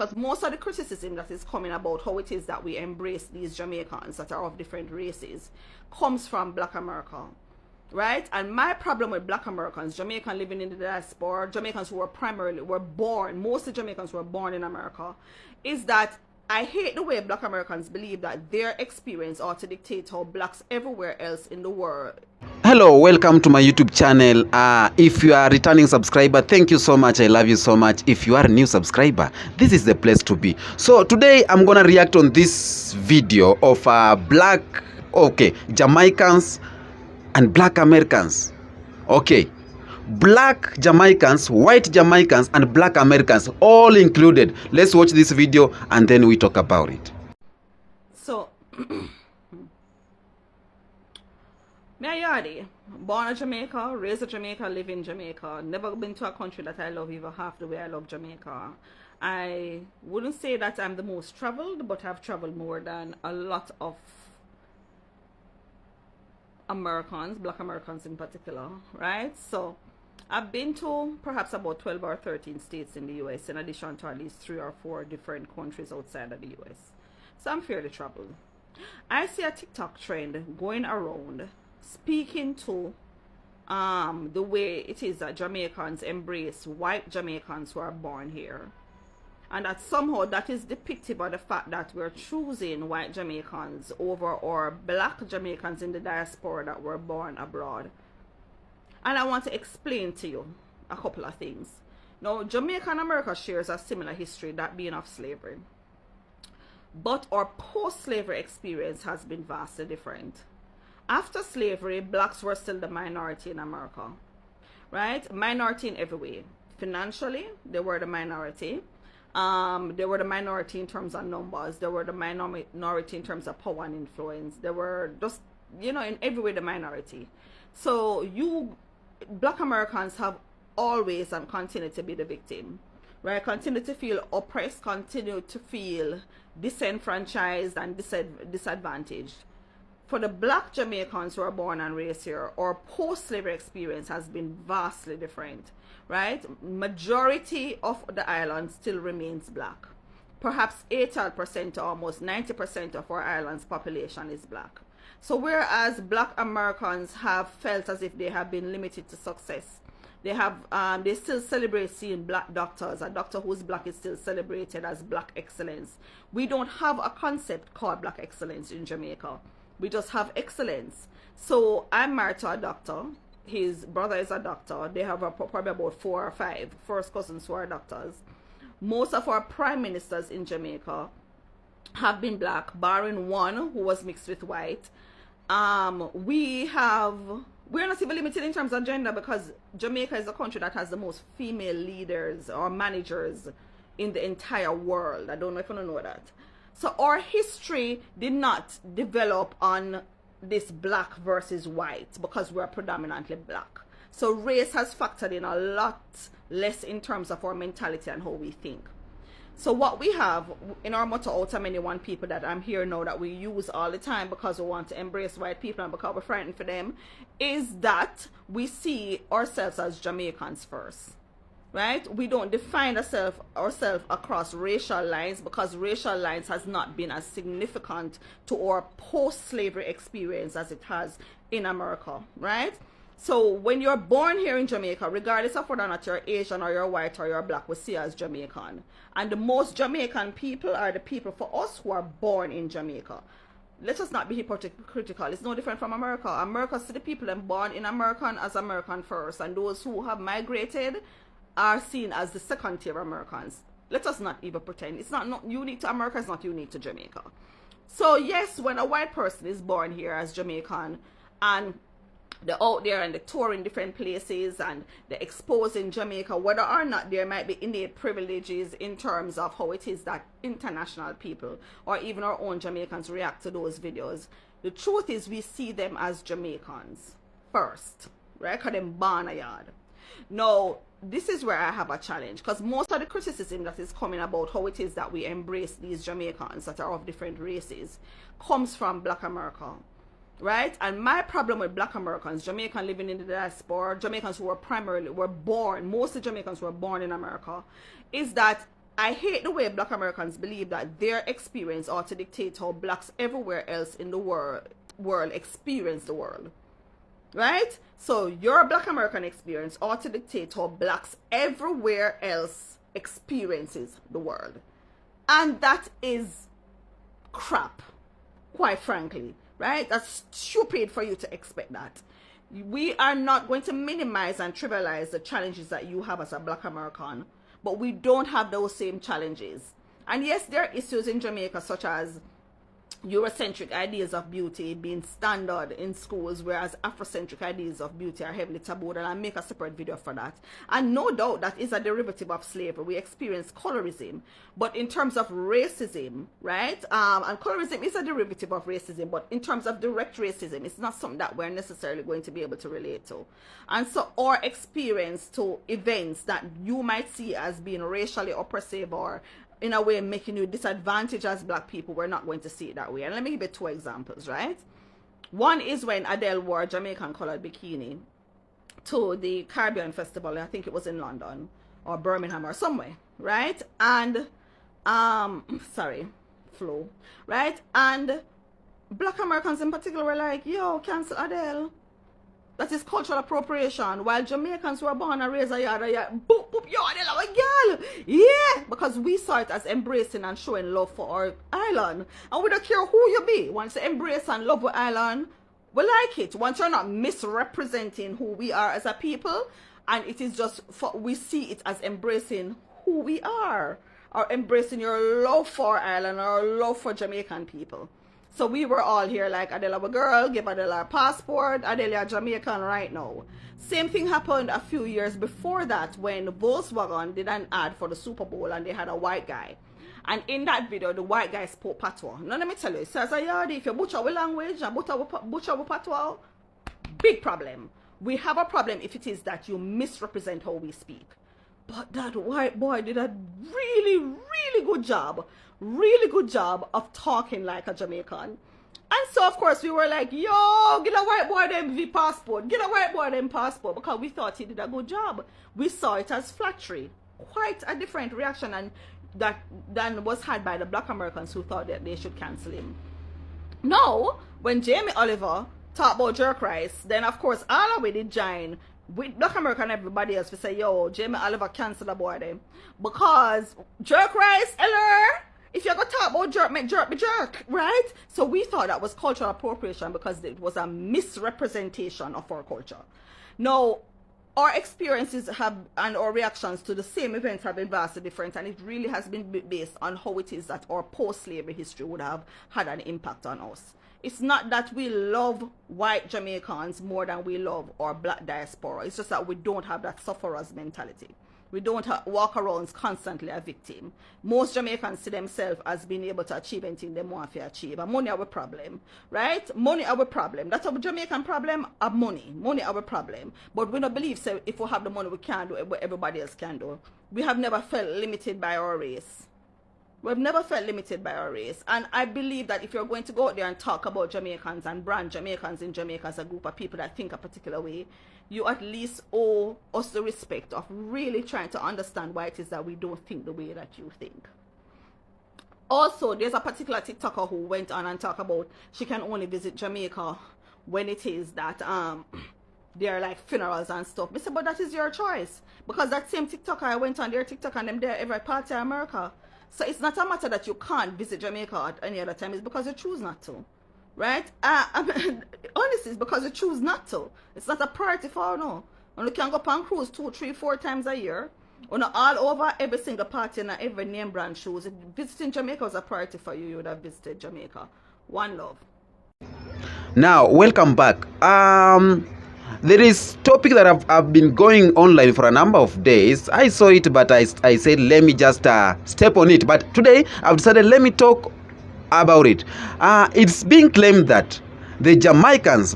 because most of the criticism that is coming about how it is that we embrace these Jamaicans that are of different races comes from Black America, right? And my problem with Black Americans, Jamaican living in the diaspora, Jamaicans who were born, mostly Jamaicans who were born in America, is that I hate the way Black Americans believe that their experience ought to dictate how blacks everywhere else in the world. Hello, welcome to my YouTube channel. If you are a returning subscriber, thank you so much. I love you so much. If you are a new subscriber, this is the place to be. So today I'm gonna react on this video of Jamaicans and Black Americans. Okay, Black Jamaicans, white Jamaicans, and Black Americans all included. Let's watch this video and then we talk about it. So me Yardi, born in Jamaica, raised in Jamaica, live in Jamaica. Never been to a country that I love even half the way I love Jamaica. I wouldn't say that I'm the most traveled, but I've traveled more than a lot of Americans, Black Americans in particular, right? So I've been to perhaps about 12 or 13 states in the US, in addition to at least 3 or 4 different countries outside of the US. So I'm fairly traveled. I see a TikTok trend going around speaking to the way it is that Jamaicans embrace white Jamaicans who are born here, and that somehow that is depictive of the fact that we're choosing white Jamaicans over our Black Jamaicans in the diaspora that were born abroad. And I want to explain to you a couple of things. Now, Jamaica and America shares a similar history, that being of slavery, but our post-slavery experience has been vastly different. After slavery, blacks were still the minority in America, right? Minority in every way. Financially, they were the minority. They were the minority in terms of numbers. They were the minority in terms of power and influence. They were just, in every way the minority. So Black Americans have always and continue to be the victim, right? Continue to feel oppressed, continue to feel disenfranchised and disadvantaged. For the Black Jamaicans who are born and raised here, our post-slavery experience has been vastly different, right? Majority of the island still remains Black. Perhaps 80% or almost 90% of our island's population is Black. So whereas Black Americans have felt as if they have been limited to success, they still celebrate seeing Black doctors. A doctor who's Black is still celebrated as Black excellence. We don't have a concept called Black excellence in Jamaica. We just have excellence. So I'm married to a doctor. His brother is a doctor. They have probably about 4 or 5 first cousins who are doctors. Most of our prime ministers in Jamaica have been Black, barring one who was mixed with white. We're not even limited in terms of gender, because Jamaica is a country that has the most female leaders or managers in the entire world. I don't know if you know that. So our history did not develop on this Black versus white because we're predominantly Black. So race has factored in a lot less in terms of our mentality and how we think. So what we have in our motto, out of many one people that I'm here now that we use all the time because we want to embrace white people and because we're frightened for them, is that we see ourselves as Jamaicans first. Right? We don't define ourselves across racial lines because racial lines has not been as significant to our post-slavery experience as it has in America, right? So when you're born here in Jamaica, regardless of whether or not you're Asian or you're white or you're Black, we see you as Jamaican. And the most Jamaican people are the people for us who are born in Jamaica. Let us not be hypocritical. It's no different from America. America see the people and born in America as American first, and those who have migrated are seen as the second tier Americans. Let us not even pretend. It's not unique to America, it's not unique to Jamaica. So yes, when a white person is born here as Jamaican and they're out there and they tour in different places and they're exposing Jamaica, whether or not there might be innate privileges in terms of how it is that international people or even our own Jamaicans react to those videos, the truth is we see them as Jamaicans first, right? Because they're born a yard. Now, this is where I have a challenge, because most of the criticism that is coming about how it is that we embrace these Jamaicans that are of different races comes from Black America, right? And my problem with Black Americans, Jamaican living in the diaspora, Jamaicans who were mostly Jamaicans who were born in America, is that I hate the way Black Americans believe that their experience ought to dictate how blacks everywhere else in the world experience the world. Right? So your Black American experience ought to dictate how blacks everywhere else experiences the world. And that is crap, quite frankly. Right? That's stupid for you to expect that. We are not going to minimize and trivialize the challenges that you have as a Black American, but we don't have those same challenges. And yes, there are issues in Jamaica such as Eurocentric ideas of beauty being standard in schools, whereas Afrocentric ideas of beauty are heavily tabooed, and I'll make a separate video for that. And no doubt that is a derivative of slavery. We experience colorism, but in terms of racism, right? And colorism is a derivative of racism, but in terms of direct racism, it's not something that we're necessarily going to be able to relate to. And so our experience to events that you might see as being racially oppressive or in a way making you disadvantaged as black people, we're not going to see it that way. And let me give you 2 examples, right? One is when Adele wore a Jamaican colored bikini to the Caribbean Festival. I think it was in London or Birmingham or somewhere, right? And sorry, flu, right? And Black Americans in particular were like, yo, cancel Adele. That is cultural appropriation. While Jamaicans were born and raised a yard, boop, boop, yo, Adele, our girl. Yeah, because we saw it as embracing and showing love for our island. And we don't care who you be. Once you embrace and love our island, we like it. Once you're not misrepresenting who we are as a people, and it is just, we see it as embracing who we are, or embracing your love for Ireland or love for Jamaican people. So we were all here like, Adele, a girl, give Adele a passport, Adele a Jamaican right now. Same thing happened a few years before that when Volkswagen did an ad for the Super Bowl and they had a white guy. And in that video, the white guy spoke patois. Now let me tell you, it says, if you butcher our language and butcher our patois, big problem. We have a problem if it is that you misrepresent how we speak. But that white boy did a really, really good job of talking like a Jamaican. And so, of course, we were like, yo, get a white boy them V passport. Get a white boy them passport. Because we thought he did a good job. We saw it as flattery. Quite a different reaction than was had by the Black Americans who thought that they should cancel him. Now, when Jamie Oliver talked about jerk rice, then, of course, all of we did join with Black America and everybody else. We say, yo, Jamie Oliver cancel the boy them. Because jerk rice, hello? If you're going to talk about jerk, make jerk be jerk, right? So we thought that was cultural appropriation because it was a misrepresentation of our culture. Now, our experiences have and our reactions to the same events have been vastly different, and it really has been based on how it is that our post-slavery history would have had an impact on us. It's not that we love white Jamaicans more than we love our black diaspora. It's just that we don't have that sufferer's mentality. We don't walk around constantly a victim. Most Jamaicans see themselves as being able to achieve anything they want to achieve. And money our problem, right? Money our problem. That's our Jamaican problem, of money. Money our problem. But we don't believe so if we have the money, we can do what everybody else can do. We have never felt limited by our race. We've never felt limited by our race. And I believe that if you're going to go out there and talk about Jamaicans and brand Jamaicans in Jamaica as a group of people that think a particular way, you at least owe us the respect of really trying to understand why it is that we don't think the way that you think. Also, there's a particular TikToker who went on and talked about she can only visit Jamaica when it is that there are like funerals and stuff. I said, but that is your choice. Because that same TikToker, I went on their TikTok and them there every party in America. So it's not a matter that you can't visit Jamaica at any other time. It's because you choose not to. Right? Honestly, it's because you choose not to. It's not a priority for you, no. And you can go on cruise 2, 3, 4 times a year. Or not all over every single party and every name brand shows. If visiting Jamaica was a priority for you, you would have visited Jamaica. One love. Now, welcome back. There is topic that I've been going online for a number of days. I saw it, but I said, let me just step on it. But today, I've decided, let me talk about it. It's being claimed that the Jamaicans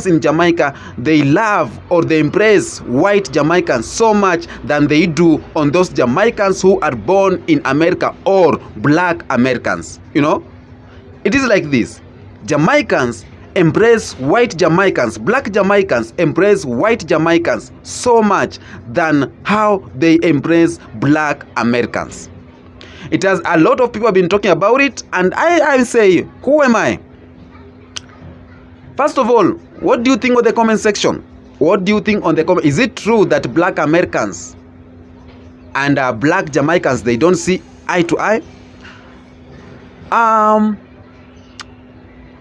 in Jamaica, they love or they embrace white Jamaicans so much than they do on those Jamaicans who are born in America or black Americans. You know, it is like this. Jamaicans embrace white Jamaicans, black Jamaicans embrace white Jamaicans so much than how they embrace black Americans. It has a lot of people have been talking about it, and I say, who am I? First of all, what do you think of the comment section? What do you think on the comment? Is it true that black Americans and black Jamaicans, they don't see eye to eye?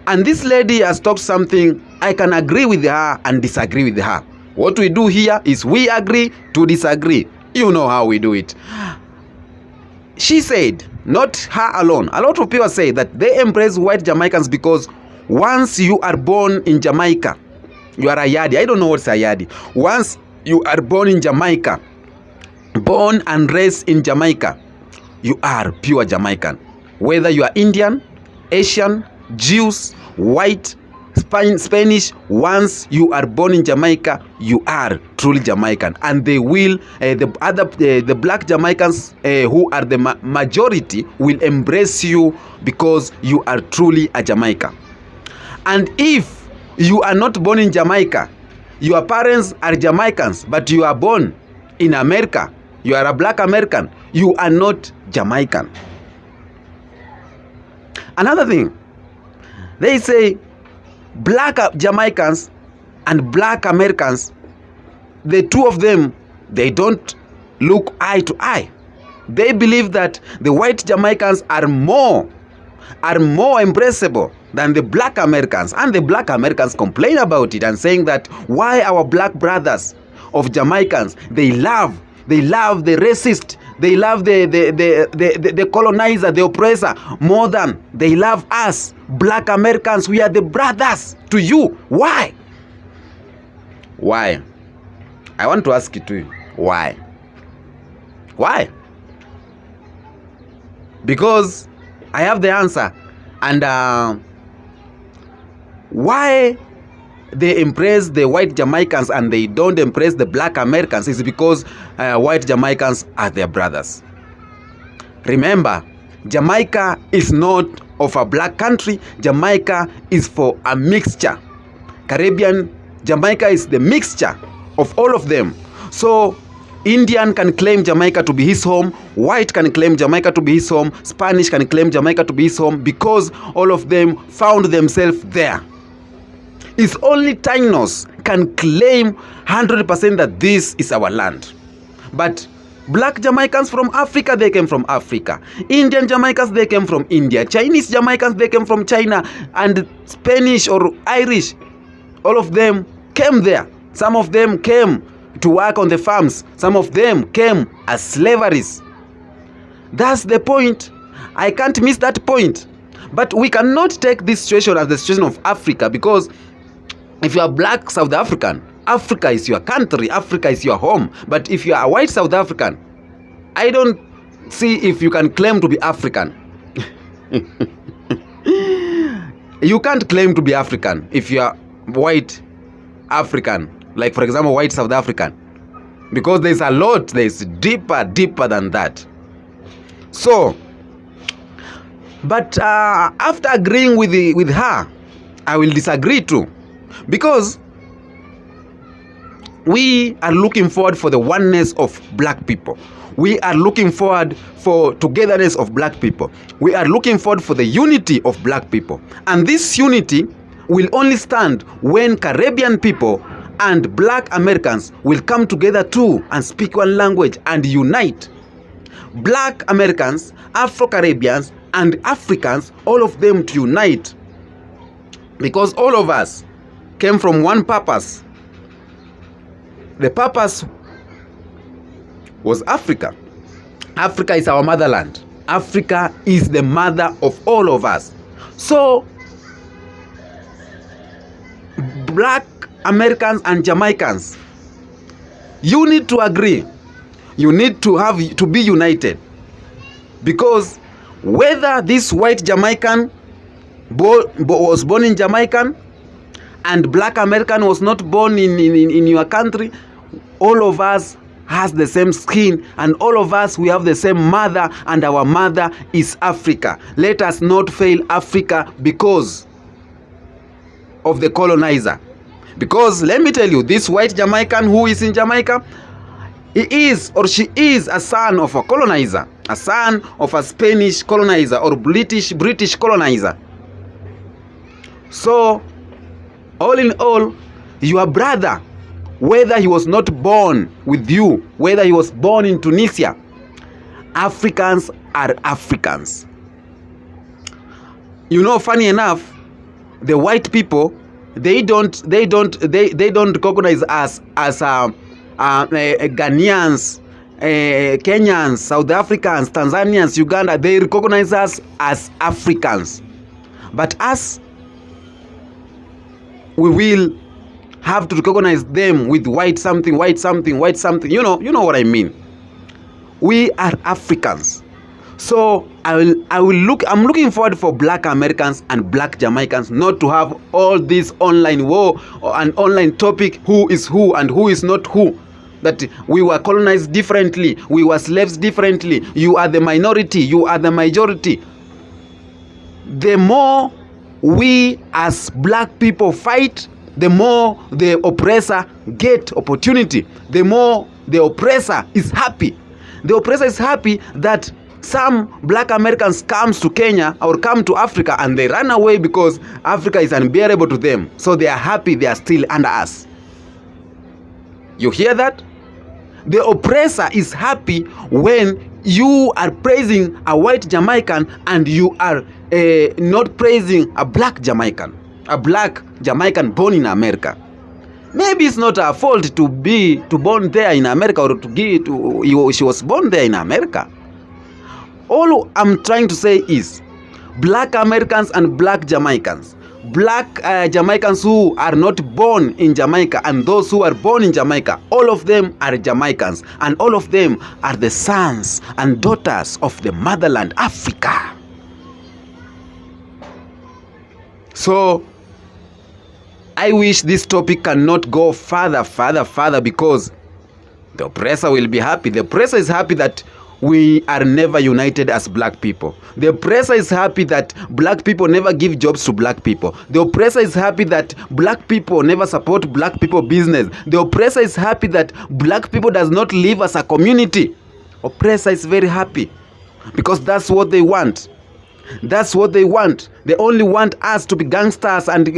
And this lady has talked something. I can agree with her and disagree with her. What we do here is we agree to disagree. You know how we do it. She said, not her alone, a lot of people say that they embrace white Jamaicans because once you are born in Jamaica, you are a yardie. I don't know what's a yardie. Once you are born in Jamaica, born and raised in Jamaica, you are pure Jamaican. Whether you are Indian, Asian, Jews, white, Spanish, once you are born in Jamaica, you are truly Jamaican. And they will, the black Jamaicans who are the majority will embrace you because you are truly a Jamaican. And if you are not born in Jamaica, your parents are Jamaicans, but you are born in America, you are a black American, you are not Jamaican. Another thing, they say black Jamaicans and black Americans, the two of them, they don't look eye to eye. They believe that the white Jamaicans are more embraceable than the black Americans, and the black Americans complain about it and saying that why our black brothers of Jamaicans, they love the racist, they love the colonizer, the oppressor, more than they love us black Americans. We are the brothers to you. Why? I want to ask you too. Why? Because I have the answer. And why they embrace the white Jamaicans and they don't embrace the black Americans is because white Jamaicans are their brothers. Remember, Jamaica is not of a black country. Jamaica is for a mixture. Caribbean, Jamaica is the mixture of all of them. So Indian can claim Jamaica to be his home, white can claim Jamaica to be his home, Spanish can claim Jamaica to be his home, because all of them found themselves there. It's only Tainos can claim 100% that this is our land. But black Jamaicans from Africa, they came from Africa. Indian Jamaicans, they came from India. Chinese Jamaicans, they came from China. And Spanish or Irish, all of them came there. Some of them came to work on the farms. Some of them came as slaveries. That's the point. I can't miss that point. But we cannot take this situation as the situation of Africa, because if you are black South African, Africa is your country, Africa is your home. But if you are a white South African, I don't see if you can claim to be African. You can't claim to be African if you are white African, like for example white South African, because there's a lot, there's deeper than that. So, but after agreeing with her, I will disagree too, because we are looking forward for the oneness of black people. We are looking forward for togetherness of black people. We are looking forward for the unity of black people. And this unity will only stand when Caribbean people and black Americans will come together too and speak one language and unite. Black Americans, Afro-Caribbeans, and Africans, all of them to unite. Because all of us came from one purpose. The purpose was Africa. Africa is our motherland. Africa is the mother of all of us. So, black Americans and Jamaicans, you need to agree. You need to be united. Because whether this white Jamaican was born in Jamaican and black American was not born in your country, all of us has the same skin, and all of us, we have the same mother, and our mother is Africa. Let us not fail Africa because of the colonizer. Because let me tell you, this white Jamaican who is in Jamaica, he is or she is a son of a colonizer, a son of a Spanish colonizer or British colonizer. So, all in all, your brother, whether he was not born with you, whether he was born in Tunisia, Africans are Africans. You know, funny enough, the white people, they don't recognize us as Ghanaians, Kenyans, South Africans, Tanzanians, Uganda. They recognize us as Africans. But us, we will have to recognize them with white something. You know what I mean. We are Africans. So I'm looking forward for black Americans and black Jamaicans not to have all this online war and online topic, who is who and who is not who. That we were colonized differently, we were slaves differently, you are the minority, you are the majority. The more we as black people fight, the more the oppressor get opportunity, the more the oppressor is happy. The oppressor is happy that some black Americans comes to Kenya or come to Africa and they run away because Africa is unbearable to them. So they are happy they are still under us. You hear that? The oppressor is happy when you are praising a white Jamaican and you are not praising a black Jamaican born in America. Maybe it's not her fault to born there in America or she was born there in America. All I'm trying to say is black Americans and black Jamaicans. Black Jamaicans who are not born in Jamaica and those who are born in Jamaica, all of them are Jamaicans and all of them are the sons and daughters of the motherland, Africa. So I wish this topic cannot go further because the oppressor will be happy. The oppressor is happy that we are never united as black people. The oppressor is happy that black people never give jobs to black people. The oppressor is happy that black people never support black people business. The oppressor is happy that black people does not live as a community. Oppressor is very happy because that's what they want. That's what they want. They only want us to be gangsters and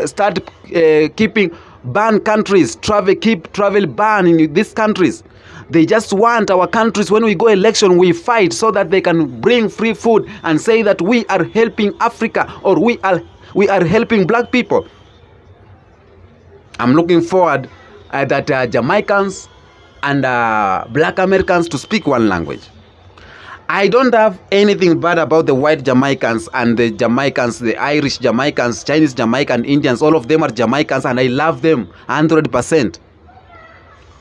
start keeping ban countries, keep travel ban in these countries. They just want our countries, when we go election, we fight so that they can bring free food and say that we are helping Africa or we are helping black people. I'm looking forward that Jamaicans and black Americans to speak one language. I don't have anything bad about the white Jamaicans and the Jamaicans, the Irish Jamaicans, Chinese Jamaican, Indians. All of them are Jamaicans and I love them 100%.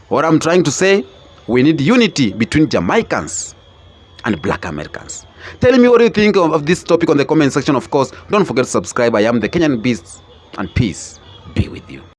What I'm trying to say, we need unity between Jamaicans and black Americans. Tell me what you think of this topic on the comment section. Of course, don't forget to subscribe. I am the Kenyan Beast and peace be with you.